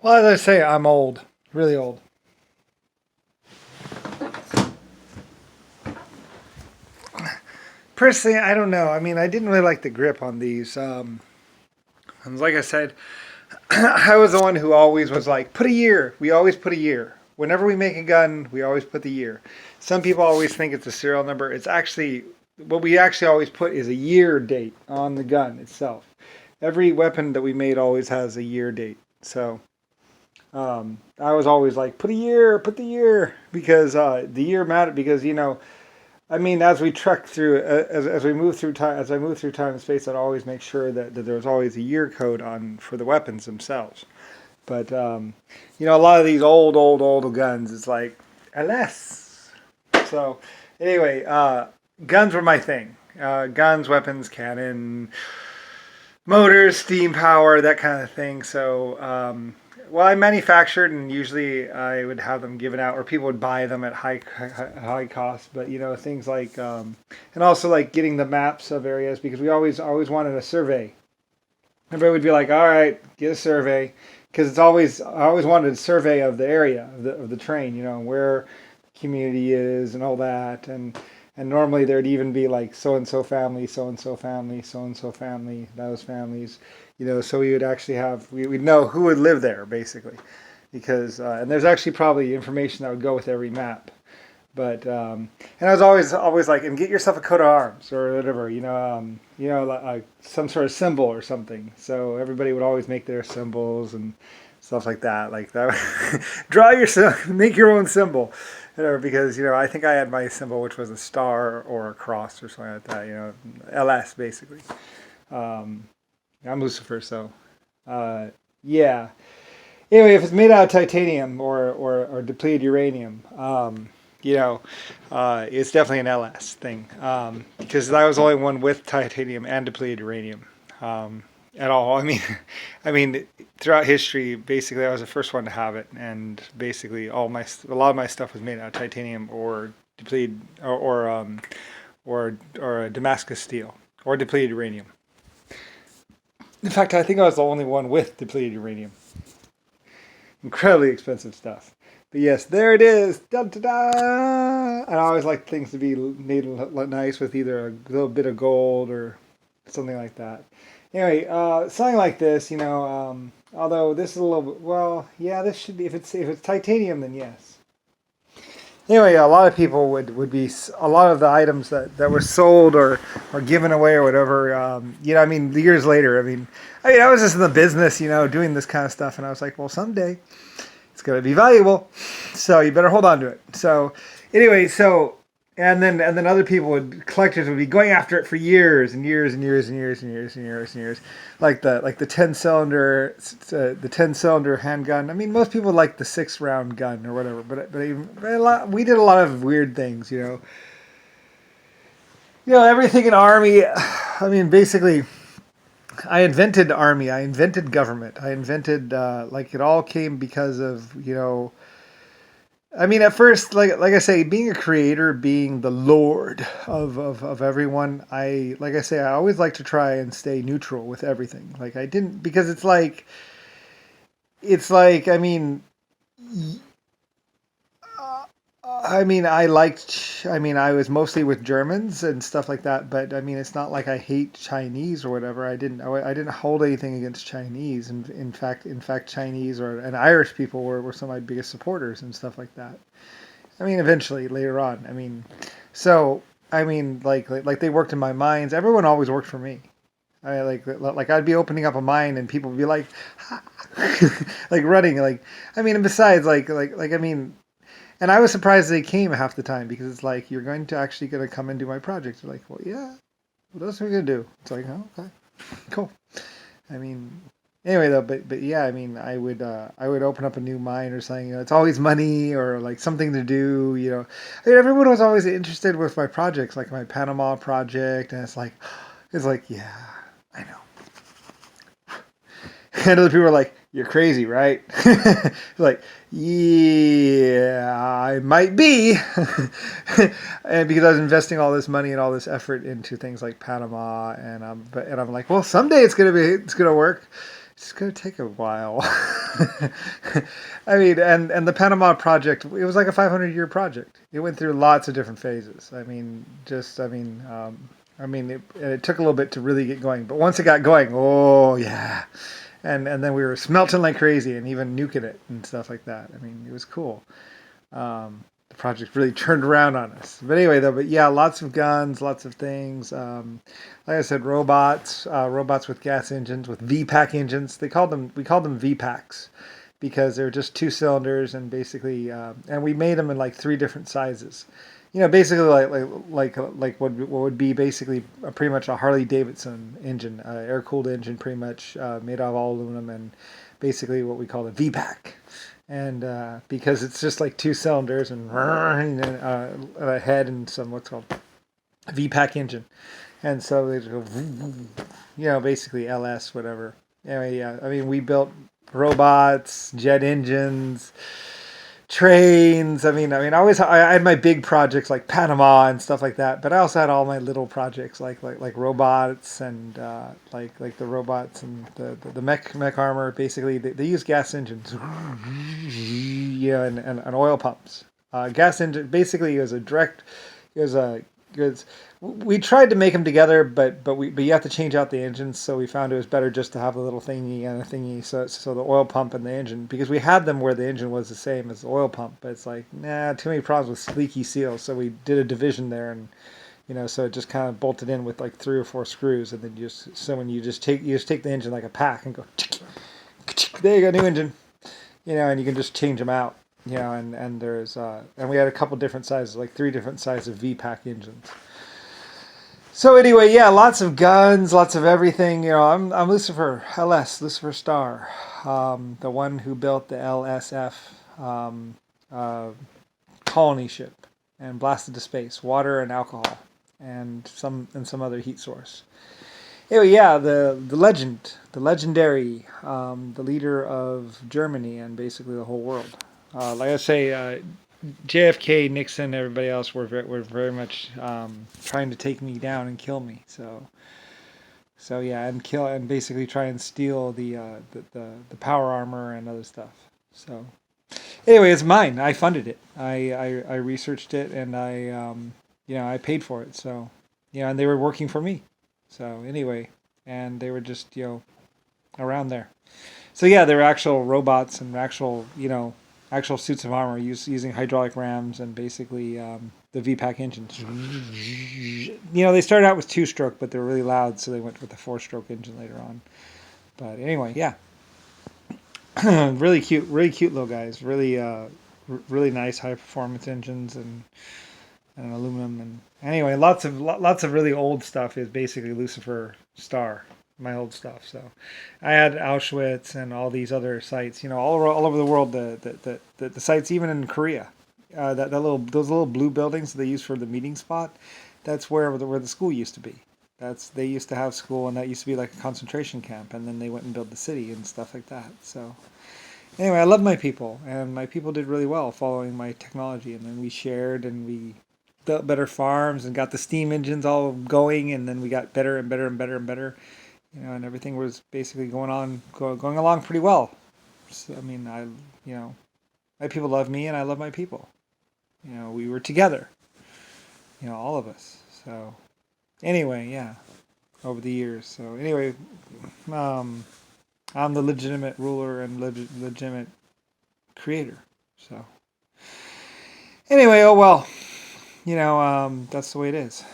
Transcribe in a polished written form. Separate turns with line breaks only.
Well, as I say, I'm old, really old. Personally, I don't know. I mean, I didn't really like the grip on these. And like I said, I was the one who always was like, put a year. We always put a year. Whenever we make a gun, we always put the year. Some people always think it's a serial number. It's actually, what we actually always put is a year date on the gun itself. Every weapon that we made always has a year date. So I was always like, put the year, because the year mattered. Because I mean, as we trek through, as we move through time, as I move through time and space, I'd always make sure that there was always a year code on for the weapons themselves. But a lot of these old guns, it's like LS. So anyway, guns were my thing. Guns, weapons, cannon, motors, steam power, that kind of thing. So, well, I manufactured, and usually I would have them given out, or people would buy them at high cost. But things like, and also like getting the maps of areas, because we always wanted a survey. Everybody would be like, "All right, get a survey," because I always wanted a survey of the area of the train. Where the community is and all that, and normally there'd even be like so and so family, so and so family, so and so family, those families, so we would actually we'd know who would live there basically, because and there's actually probably information that would go with every map. But and I was always like, and get yourself a coat of arms or whatever, like some sort of symbol or something. So everybody would always make their symbols and stuff like that. Like that, draw make your own symbol, because I think I had my symbol, which was a star or a cross or something like that. LS basically. Um, I'm Lucifer, so yeah. Anyway, if it's made out of titanium or depleted uranium, it's definitely an LS thing, because I was the only one with titanium and depleted uranium at all. I mean, I mean, throughout history, basically, I was the first one to have it, and basically, a lot of my stuff was made out of titanium or depleted or Damascus steel or depleted uranium. In fact, I think I was the only one with depleted uranium. Incredibly expensive stuff. But yes, there it is. Da da da. And I always like things to be made nice with either a little bit of gold or something like that. Anyway, something like this, although this is a little bit, well, yeah, this should be, if it's titanium, then yes. Anyway, a lot of people would be, a lot of the items that were sold or given away or whatever, I mean, years later, I was just in the business, doing this kind of stuff, and I was like, well, someday it's going to be valuable, so you better hold on to it. So anyway, and then other collectors would be going after it for years and years and years and years and years and years and years, like the 10-cylinder handgun. I mean, most people like the 6-round gun or whatever, but we did a lot of weird things, everything in army. I mean, basically, I invented army. I invented government. I invented it all came because of I mean, at first, like I say, being a creator, being the lord of everyone, like I say, I always like to try and stay neutral with everything. Like I didn't, because I mean, I was mostly with Germans and stuff like that, but I mean, it's not like I hate Chinese or whatever. I didn't hold anything against Chinese. And in fact, Chinese and Irish people were some of my biggest supporters and stuff like that. I mean, eventually later on, so, like they worked in my mines. Everyone always worked for me. Like I'd be opening up a mine and people would be like, like running, and besides, and I was surprised they came half the time, because it's like, you're going to come and do my project. They're like, well, yeah, what else are we going to do? It's like, oh, okay, cool. I mean, anyway, though, but yeah, I would open up a new mine or something. It's always money or like something to do. Everyone was always interested with my projects, like my Panama project, and it's like, yeah, I know. And other people are like, you're crazy, right? Like, yeah, I might be. And because I was investing all this money and all this effort into things like Panama, and I'm like, well, someday it's gonna work. It's going to take a while. I mean, and the Panama project, it was like a 500-year project. It went through lots of different phases. I mean, it took a little bit to really get going, but once it got going, oh yeah, and then we were smelting like crazy and even nuking it and stuff like that. I mean, it was cool. The project really turned around on us. But anyway, though, but yeah, lots of guns, lots of things. Like I said, robots with gas engines, with VPAC engines. We called them VPACs because they're just two cylinders and basically, and we made them in like three different sizes. You know, basically like what would be basically pretty much a Harley Davidson engine, air cooled engine, pretty much made out of all aluminum, and basically what we call a VPAC. And because it's just like two cylinders and a head and some what's called VPAC engine, and so they just go, basically LS whatever. Anyway, yeah, I mean we built robots, jet engines, trains. I had my big projects like Panama and stuff like that, but I also had all my little projects like robots and like the robots and the mech armor. Basically, they use gas engines, and oil pumps. Gas engine basically is a direct is a is we tried to make them together, but you have to change out the engines. So we found it was better just to have a little thingy and a thingy. So the oil pump and the engine, because we had them where the engine was the same as the oil pump, but it's like too many problems with leaky seals. So we did a division there, and so it just kind of bolted in with like 3 or 4 screws, and then when you just take the engine like a pack and go, there you go, new engine, and you can just change them out. And there's and we had a couple different sizes, like 3 different sizes of VPAC engines. So anyway, yeah, lots of guns, lots of everything. I'm Lucifer Lucifer Star, the one who built the LSF colony ship and blasted to space, water and alcohol, and some other heat source. Anyway, yeah, the legend, the legendary, the leader of Germany and basically the whole world. Like I say, JFK, Nixon, everybody else were very much trying to take me down and kill me. So yeah, and basically try and steal the power armor and other stuff. So anyway, it's mine. I funded it. I researched it, and I paid for it. So and they were working for me. So anyway, and they were just around there. So yeah, there were actual robots and actual suits of armor using hydraulic rams and basically the VPAC engines. They started out with 2-stroke, but they were really loud, so they went with the 4-stroke engine later on. But anyway, yeah, really cute little guys. Really nice high performance engines and aluminum. And anyway, lots of really old stuff is basically Lucifer Star. My old stuff. So I had Auschwitz and all these other sites, all over the world. The sites, even in Korea, those little blue buildings that they use for the meeting spot. That's where the school used to be. They used to have school, and that used to be like a concentration camp. And then they went and built the city and stuff like that. So anyway, I love my people, and my people did really well following my technology. And then we shared, and we built better farms and got the steam engines all going, and then we got better and better and better and better. And everything was basically going along pretty well. So, my people love me, and I love my people. We were together. All of us. So, anyway, yeah, over the years. So, anyway, I'm the legitimate ruler and legitimate creator. So, anyway, oh well. That's the way it is.